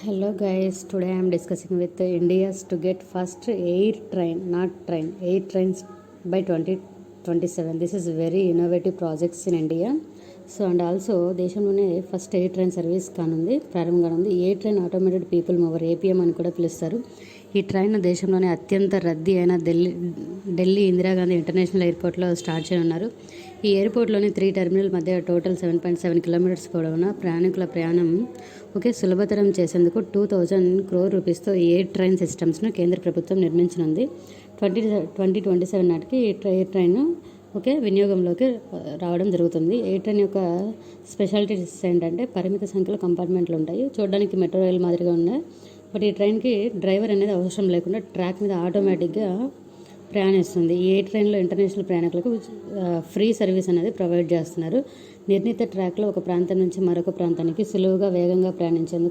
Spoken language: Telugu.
Hello guys, today I am discussing with India's to get first air train, not train, air trains by 2027. This is very innovative projects in India. So and also దేశంలోనే ఫస్ట్ ఎయిర్ ట్రైన్ సర్వీస్ కానుంది, ప్రారంభంగా ఉంది. Air train automated people mover, APM అని కూడా పిలుస్తారు. ఈ ట్రైన్ దేశంలోనే అత్యంత రద్దీ అయిన ఢిల్లీ ఇందిరాగాంధీ ఇంటర్నేషనల్ ఎయిర్పోర్ట్లో స్టార్ట్ చేయనున్నారు. ఈ ఎయిర్పోర్ట్లోని 3 టెర్మినల్ మధ్య టోటల్ 7.7 కిలోమీటర్స్ పొడవున ప్రయాణికుల ప్రయాణం సులభతరం చేసేందుకు 2000 crore రూపీస్తో ఈ ఎయిర్ ట్రైన్ సిస్టమ్స్ను కేంద్ర ప్రభుత్వం నిర్మించనుంది. 2027 నాటికి ఈ ఎయిర్ ట్రైన్ వినియోగంలోకి రావడం జరుగుతుంది. ఎయిర్ ట్రైన్ యొక్క స్పెషాలిటీస్ ఏంటంటే పరిమిత సంఖ్యలో కంపార్ట్మెంట్లు ఉంటాయి. చూడడానికి మెట్రో రైల్ మాదిరిగా ఉన్నాయి. బట్ ఈ ట్రైన్కి డ్రైవర్ అనేది అవసరం లేకుండా ట్రాక్ మీద ఆటోమేటిక్గా ప్రయాణిస్తుంది. ఈ ఎయిర్ ట్రైన్లో ఇంటర్నేషనల్ ప్రయాణికులకు ఫ్రీ సర్వీస్ అనేది ప్రొవైడ్ చేస్తున్నారు. నిర్ణీత ట్రాక్లో ఒక ప్రాంతం నుంచి మరొక ప్రాంతానికి సులువుగా వేగంగా ప్రయాణించేందుకు